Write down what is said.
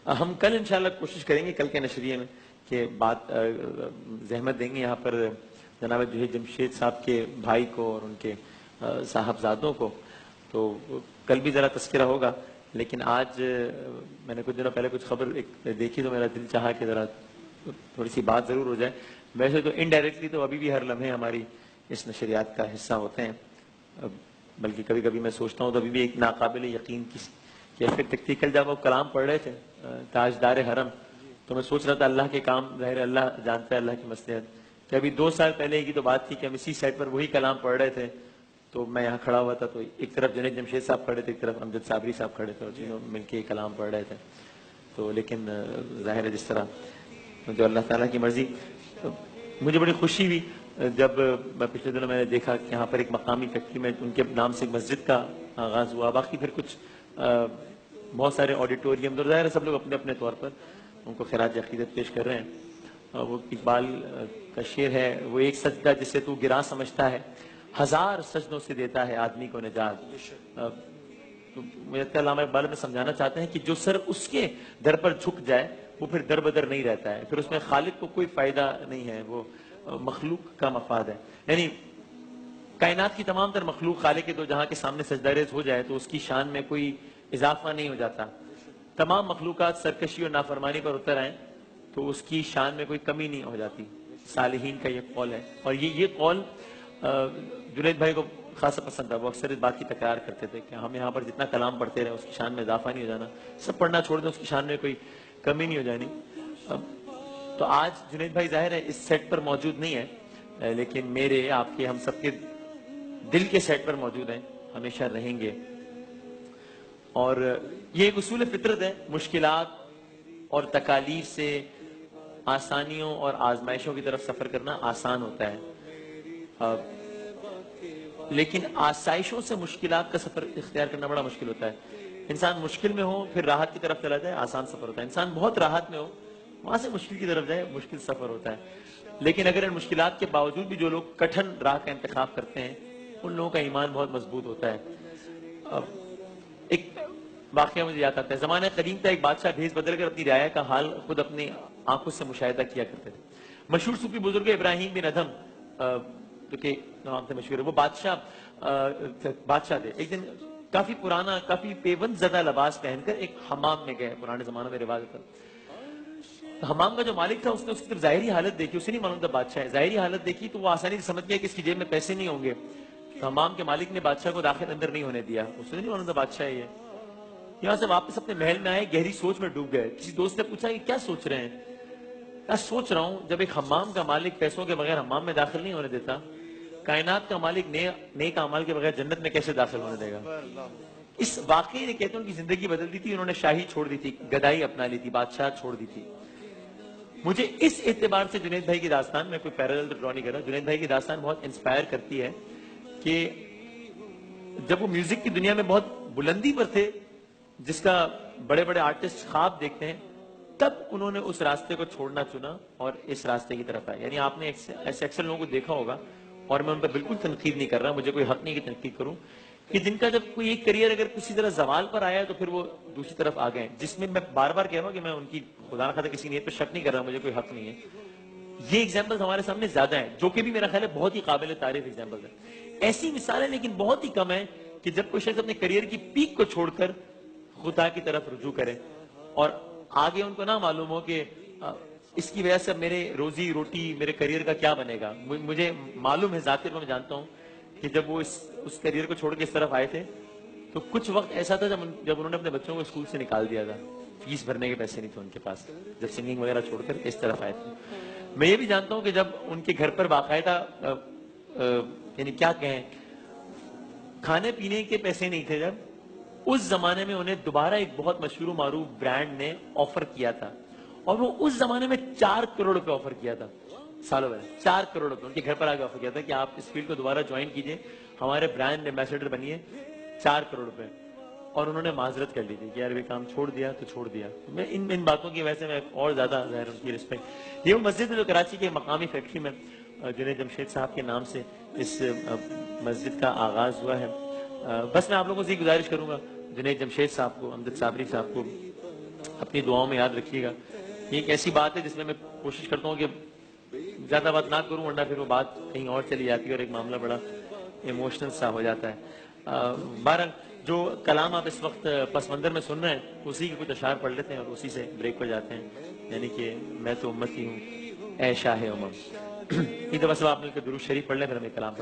ہم کل انشاءاللہ کوشش کریں گے کل کے نشریے میں کہ بات زحمت دیں گے یہاں پر جناب جمشید صاحب کے بھائی کو اور ان کے صاحبزادوں کو، تو کل بھی ذرا تذکرہ ہوگا. لیکن آج میں نے کچھ دنوں پہلے کچھ خبر دیکھی تو میرا دل چاہا کہ ذرا تھوڑی سی بات ضرور ہو جائے. ویسے تو انڈائریکٹلی تو ابھی بھی ہر لمحے ہماری اس نشریات کا حصہ ہوتے ہیں، بلکہ کبھی کبھی میں سوچتا ہوں تو ابھی بھی ایک ناقابل یقین کی کیفیت تکتی. کل جب وہ کلام پڑھ رہے تھے تاجدار حرم تو میں سوچ رہا تھا اللہ کے کام ظاہر اللہ جانتا ہے، اللہ کی مصلحت، کہ ابھی 2 سال پہلے کی تو بات تھی کہ ہم اسی سائٹ پر وہی کلام پڑھ رہے تھے تو میں یہاں کھڑا ہوا تھا، تو ایک طرف جنید جمشید صاحب کھڑے تھے، ایک طرف امجد صابری صاحب کھڑے تھے، اور تینوں مل کے کلام پڑھ رہے تھے. تو لیکن ظاہر ہے جس طرح جو اللہ تعالیٰ کی مرضی. مجھے بڑی خوشی ہوئی جب پچھلے دنوں میں نے دیکھا کہ یہاں پر ایک مقامی فیکٹری میں ان کے نام سے ایک مسجد کا آغاز ہوا. باقی پھر کچھ بہت سارے آڈیٹوریم، اور ظاہر ہے سب لوگ اپنے اپنے طور پر ان کو خراج عقیدت پیش کر رہے ہیں. وہ اقبال کا شعر ہے، وہ ایک سجدہ جسے تو گرا سمجھتا ہے، 1000 سجدوں سے دیتا ہے آدمی کو نجات. مجھے علامہ اقبال میں سمجھانا چاہتے ہیں کہ جو سر اس کے در پر جھک جائے وہ پھر در بدر نہیں رہتا ہے، پھر اس میں خالق کو کوئی فائدہ نہیں ہے، وہ مخلوق کا مفاد ہے. یعنی کائنات کی تمام تر مخلوق خالق کے دو جہاں کے سامنے سجدہ ریز ہو جائے تو اس کی شان میں کوئی اضافہ نہیں ہو جاتا. تمام مخلوقات سرکشی اور نافرمانی پر اتر آئیں تو اس کی شان میں کوئی کمی نہیں ہو جاتی. صالحین کا یہ قول ہے، اور یہ قول جنید بھائی کو خاصا پسند تھا. وہ اکثر اس بات کی تکرار کرتے تھے کہ ہم یہاں پر جتنا کلام پڑھتے رہے اس کی شان میں اضافہ نہیں ہو جانا، سب پڑھنا چھوڑ دیں اس کی شان میں کوئی کمی نہیں ہو جانی. تو آج جنید بھائی ظاہر ہے اس سیٹ پر موجود نہیں ہے، لیکن میرے آپ کے ہم سب کے دل کے سیٹ پر موجود ہیں، ہمیشہ رہیں گے. اور یہ ایک اصول فطرت ہے، مشکلات اور تکالیف سے آسانیوں اور آزمائشوں کی طرف سفر کرنا آسان ہوتا ہے، لیکن آسائشوں سے مشکلات کا سفر اختیار کرنا بڑا مشکل ہوتا ہے. انسان مشکل میں ہو پھر راحت کی طرف چلا جائے، آسان سفر ہوتا ہے. انسان بہت راحت میں ہو وہاں سے مشکل کی طرف جائے، مشکل سفر ہوتا ہے. لیکن اگر ان مشکلات کے باوجود بھی جو لوگ کٹھن راہ کا انتخاب کرتے ہیں ان لوگوں کا ایمان بہت مضبوط ہوتا ہے. ایک واقعہ مجھے یاد آتا ہے، زمانہ قدیم تھا، ایک بادشاہ بھیس بدل کر اپنی رعایا کا حال خود اپنی آنکھوں سے مشاہدہ کیا کرتے تھے. مشہور صوفی بزرگ ابراہیم بن ادھم جو کہ نام سے مشہور ہے، وہ بادشاہ تھے. ایک دن کافی پرانا، کافی پیوند زدہ لباس پہن کر ایک حمام میں گئے. پرانے زمانوں میں رواج تھا. حمام کا جو مالک تھا اس نے اس کی طرف ظاہری حالت دیکھی، اسے نہیں معلوم تھا بادشاہ ہے، ظاہری حالت دیکھی تو وہ آسانی سے سمجھ گیا کہ اس کی جیب میں پیسے نہیں ہوں گے. تو حمام کے مالک نے بادشاہ کو داخل اندر نہیں ہونے دیا، اسے نہیں معلوم تھا بادشاہ ہے یہ. یہاں سے واپس اپنے محل میں آئے، گہری سوچ میں ڈوب گئے. کسی دوست نے پوچھا کہ کیا سوچ رہے ہیں؟ میں سوچ رہا ہوں جب ایک حمام کا مالک پیسوں کے بغیر حمام میں داخل نہیں ہونے دیتا، کائنات کا مالک نیک اعمال کے بغیر جنت میں کیسے داخل ہونے دے گا. اس واقعے نے کہتے ہیں ان کی زندگی بدل دی تھی. انہوں نے شاہی چھوڑ دی تھی، گدائی اپنا لی تھی، بادشاہ چھوڑ دی تھی. مجھے اس اعتبار سے جنید بھائی کی داستان، میں کوئی پیرالل ڈرا نہیں کر رہا، جنید بھائی کی داستان بہت انسپائر کرتی ہے کہ جب وہ میوزک کی دنیا میں بہت بلندی پر تھے، جس کا بڑے بڑے آرٹسٹ خواب دیکھتے ہیں، تب انہوں نے اس راستے کو چھوڑنا چنا اور اس راستے کی طرف آئے. یعنی آپ نے ایسے اکثر لوگوں کو دیکھا ہوگا، اور میں ان پر بالکل تنقید نہیں کر رہا، مجھے کوئی حق نہیں کہ تنقید کروں، کہ جن کا جب کوئی ایک کریئر اگر کسی طرح زوال پر آیا تو پھر وہ دوسری طرف آ گئے. جس میں بار بار کہہ رہا ہوں کہ میں ان کی خدا نخواستہ کسی نیت پہ شک نہیں کر رہا، مجھے کوئی حق نہیں ہے. یہ ایگزامپلز ہمارے سامنے زیادہ ہیں، جو کہ بھی میرا خیال ہے بہت ہی قابل تعریف ایگزامپلز ہیں. ایسی مثالیں لیکن بہت ہی کم ہیں کہ جب کوئی شخص اپنے کریئر کی پیک کو چھوڑ کر خدا کی طرف رجوع کرے اور آگے ان کو نہ معلوم ہو کہ اس کی وجہ سے میرے روزی روٹی، میرے کریئر کا کیا بنے گا. مجھے معلوم ہے، ذاتی طور پر میں جانتا ہوں کہ جب وہ اس کریئر کو چھوڑ کے اس طرف آئے تھے تو کچھ وقت ایسا تھا جب انہوں نے اپنے بچوں کو اسکول سے نکال دیا تھا، فیس بھرنے کے پیسے نہیں تھے ان کے پاس، جب سنگنگ وغیرہ چھوڑ کر اس طرف آئے تھے. میں یہ بھی جانتا ہوں کہ جب ان کے گھر پر باقاعدہ یعنی کیا کہیں، کھانے پینے کے پیسے نہیں تھے، جب اس زمانے میں انہیں دوبارہ ایک بہت مشہور و معروف برانڈ نے آفر کیا تھا، اور وہ اس زمانے میں 4 کروڑ روپے آفر کیا تھا. سالوں پہلے 4 کروڑ روپے ان کے گھر پر آگے آفر کیا تھا کہ آپ اس فیلڈ کو دوبارہ جوائن کیجئے، ہمارے برانڈ ایمبیسڈر بنیے. 4 کروڑ روپے. اور انہوں نے معذرت کر لی تھی کہ یار یہ کام چھوڑ دیا تو چھوڑ دیا. میں ان باتوں کی وجہ سے میں اور زیادہ ظاہر ان کی رسپیکٹ. یہ وہ مسجد ہے جو کراچی کے مقامی فیکٹری میں جنید جمشید صاحب کے نام سے اس مسجد کا آغاز ہوا ہے. بس میں آپ لوگوں سے گزارش کروں گا، جنید جمشید صاحب کو، امجد صابری صاحب کو اپنی دعاؤں میں یاد رکھیے گا. یہ ایک ایسی بات ہے جس میں کوشش کرتا ہوں کہ زیادہ بات نہ کروں ورنہ پھر وہ بات کہیں اور چلی جاتی ہے اور ایک معاملہ بڑا ایموشنل سا ہو جاتا ہے. بہرحال جو کلام آپ اس وقت پس منظر میں سن رہے ہیں اسی کے کچھ اشعار پڑھ لیتے ہیں اور اسی سے بریک پر جاتے ہیں. یعنی کہ میں تو امتی ہوں اے شاہ امم. ایک دفعہ سب آپ مل کے درود شریف پڑھ لیں پھر ہمیں کلام